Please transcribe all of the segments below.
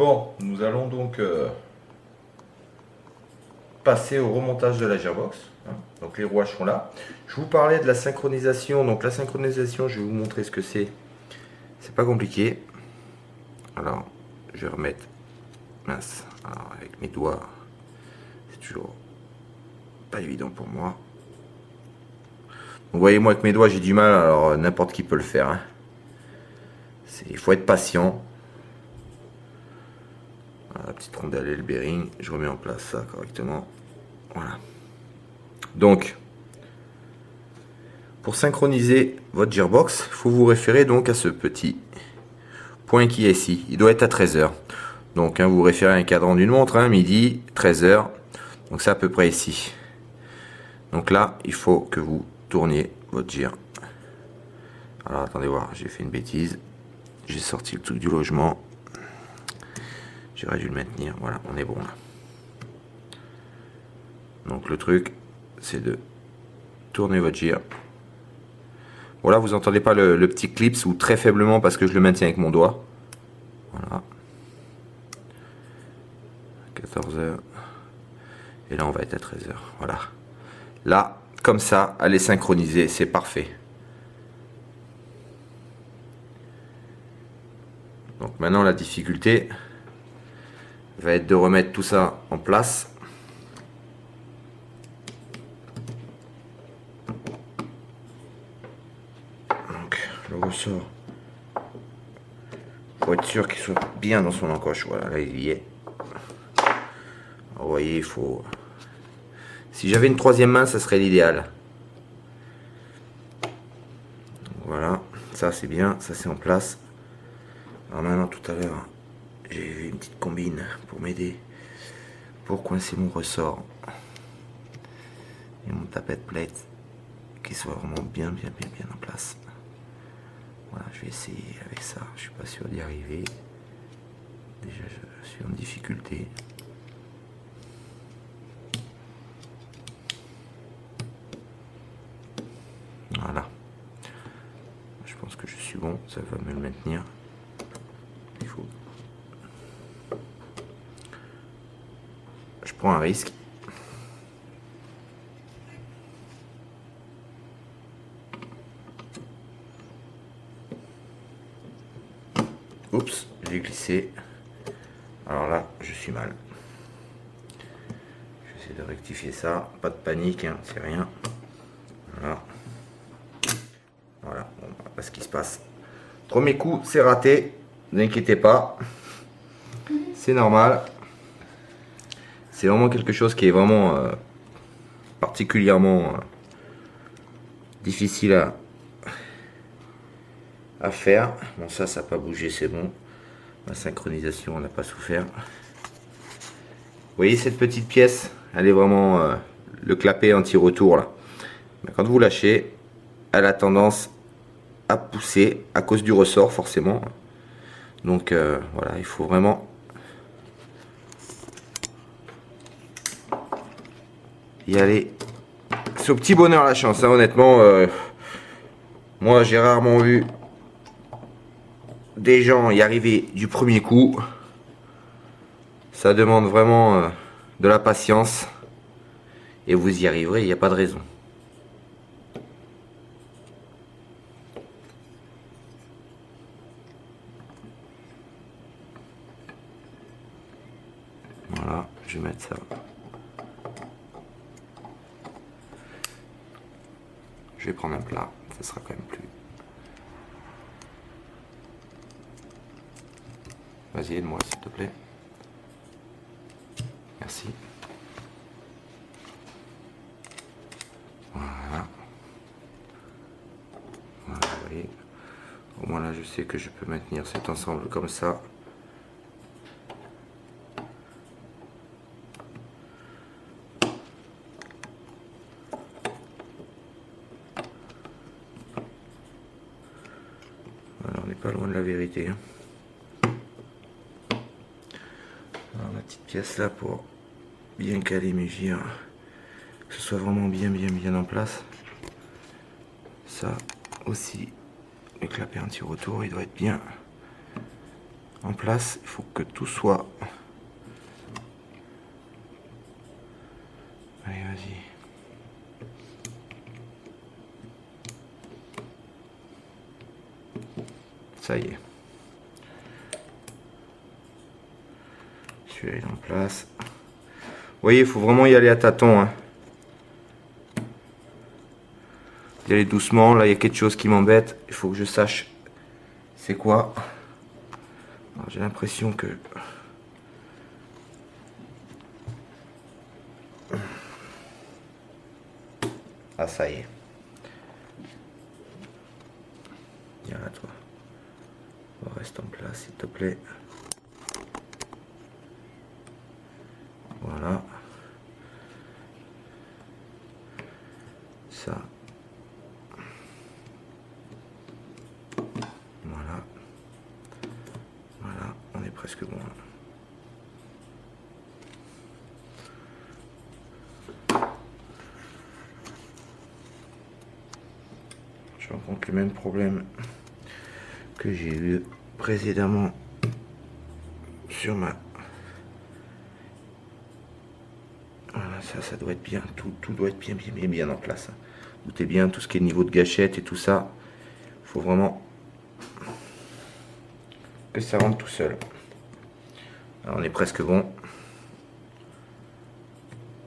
Bon, nous allons donc passer au remontage de la gearbox. Donc les rouages sont là. Je vous parlais de la synchronisation. Donc la synchronisation, je vais vous montrer ce que c'est. C'est pas compliqué. Alors, je vais remettre. Mince. Alors, avec mes doigts, c'est toujours pas évident pour moi. Vous voyez, moi avec mes doigts, j'ai du mal. Alors n'importe qui peut le faire. Il faut être patient. Voilà, la petite rondelle et le bearing. Je remets en place ça correctement. Voilà. Donc, pour synchroniser votre gearbox, il faut vous référer donc à ce petit point qui est ici. Il doit être à 13h. Donc, vous vous référez à un cadran d'une montre, midi, 13h. Donc, c'est à peu près ici. Donc là, il faut que vous tourniez votre gear. Alors, attendez voir, j'ai fait une bêtise. J'ai sorti le truc du logement. J'aurais dû le maintenir. Voilà, on est bon là. Donc, le truc, c'est de tourner votre gear. Voilà, vous entendez pas le petit clips ou très faiblement parce que je le maintiens avec mon doigt. Voilà. 14h. Et là, on va être à 13h. Voilà. Là, comme ça, elle est synchronisée, c'est parfait. Donc maintenant, la difficulté va être de remettre tout ça en place. Donc, le ressort. Faut être sûr qu'il soit bien dans son encoche. Voilà, là, il y est. Alors, vous voyez, il faut... Si j'avais une troisième main, ça serait l'idéal. Voilà, ça c'est bien, ça c'est en place. Alors maintenant, tout à l'heure, j'ai vu une petite combine pour m'aider, pour coincer mon ressort et mon tapette plate, qui soit vraiment bien en place. Voilà, je vais essayer avec ça. Je suis pas sûr d'y arriver. Déjà, je suis en difficulté. Voilà. Je pense que je suis bon, ça va me le maintenir. Il faut. Je prends un risque. Oups, j'ai glissé. Alors là, je suis mal. J'essaie de rectifier ça. Pas de panique, c'est rien. Voilà. Voilà, bon, voilà ce qui se passe. Premier coup, c'est raté. Ne vous inquiétez pas. C'est normal. C'est vraiment quelque chose qui est vraiment particulièrement difficile à faire. Bon, ça n'a pas bougé, c'est bon. La synchronisation, on n'a pas souffert. Vous voyez cette petite pièce, elle est vraiment le clapet anti-retour là. Mais quand vous lâchez, elle a tendance à pousser à cause du ressort forcément. Donc voilà, il faut vraiment y aller. C'est au petit bonheur la chance, honnêtement. Moi j'ai rarement vu des gens y arriver du premier coup. Ça demande vraiment de la patience. Et vous y arriverez, il n'y a pas de raison. Voilà, je vais mettre ça. Je vais prendre un plat, ça sera quand même plus. Vas-y, aide-moi s'il te plaît. Merci. Voilà. Voilà, vous voyez. Au moins là, je sais que je peux maintenir cet ensemble comme ça. Voilà, on n'est pas loin de la vérité. Alors, la petite pièce là pour bien caler mes gires, que ce soit vraiment bien en place. Ça aussi, le clapet anti-retour, il doit être bien en place. Il faut que tout soit... Allez, vas-y. Ça y est. Celui-là est en place. Vous voyez, il faut vraiment y aller à tâtons. Hein. Y aller doucement. Là, il y a quelque chose qui m'embête. Il faut que je sache c'est quoi. J'ai l'impression que... Ah, ça y est. Viens là, toi. Reste en place, s'il te plaît. Voilà. Ça. Voilà. Voilà, on est presque bon. Je rencontre le même problème que j'ai eu précédemment sur ma... Voilà, ça doit être bien, tout doit être bien en place. Tout est bien, tout ce qui est niveau de gâchette et tout ça, il faut vraiment que ça rentre tout seul. Alors on est presque bon. Vous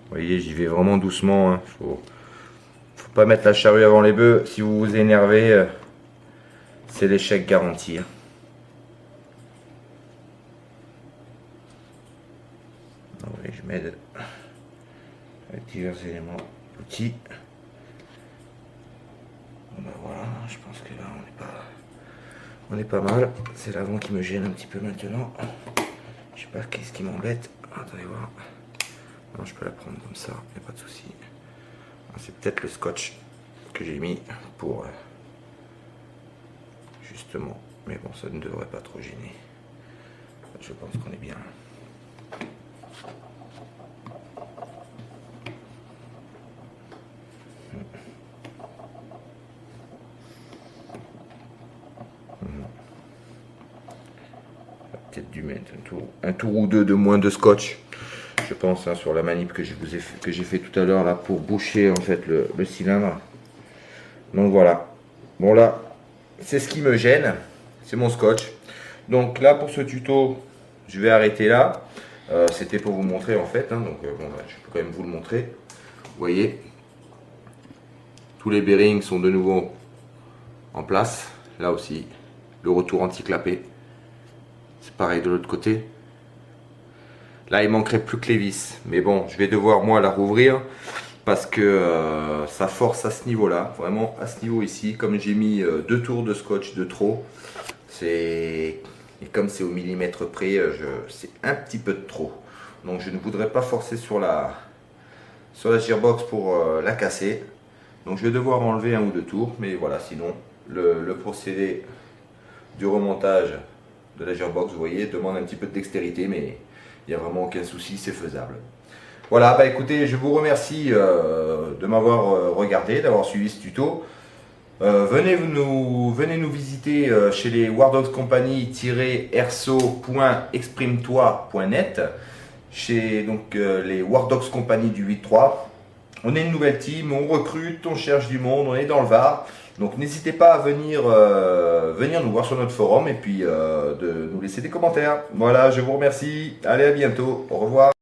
voyez, j'y vais vraiment doucement. Hein. Faut pas mettre la charrue avant les bœufs. Si vous vous énervez, c'est l'échec garanti. Hein. Oui, je m'aide avec divers éléments outils. Bon ben voilà, je pense que là on est pas mal. C'est l'avant qui me gêne un petit peu maintenant. Je sais pas qu'est-ce qui m'embête. Attendez voir. Non, je peux la prendre comme ça, il n'y a pas de souci. C'est peut-être le scotch que j'ai mis pour justement, mais bon, ça ne devrait pas trop gêner. Je pense qu'on est bien. Peut-être dû mettre un tour ou deux de moins de scotch, je pense, hein, sur la manip que j'ai fait tout à l'heure là pour boucher en fait le cylindre. Donc voilà. Bon là, c'est ce qui me gêne, c'est mon scotch. Donc là pour ce tuto, je vais arrêter là. C'était pour vous montrer en fait, hein, donc bon, je peux quand même vous le montrer. Vous voyez, tous les bearings sont de nouveau en place. Là aussi, le retour anti-clapet. C'est pareil de l'autre côté. Là, il manquerait plus que les vis. Mais bon, je vais devoir moi la rouvrir parce que ça force à ce niveau-là. Vraiment à ce niveau ici. Comme j'ai mis 2 tours de scotch de trop, et comme c'est au millimètre près, c'est un petit peu de trop. Donc je ne voudrais pas forcer sur la gearbox pour la casser. Donc je vais devoir enlever 1 ou 2 tours. Mais voilà, sinon le procédé du remontage de la gearbox, vous voyez, demande un petit peu de dextérité, mais il n'y a vraiment aucun souci, c'est faisable. Voilà, bah écoutez, je vous remercie de m'avoir regardé, d'avoir suivi ce tuto. Venez nous visiter chez les Wardogs Company-erso.exprimetoi.net, chez donc les Wardogs Company du 8.3. On est une nouvelle team, on recrute, on cherche du monde, on est dans le Var. Donc n'hésitez pas à venir nous voir sur notre forum et puis de nous laisser des commentaires. Voilà, je vous remercie. Allez, à bientôt. Au revoir.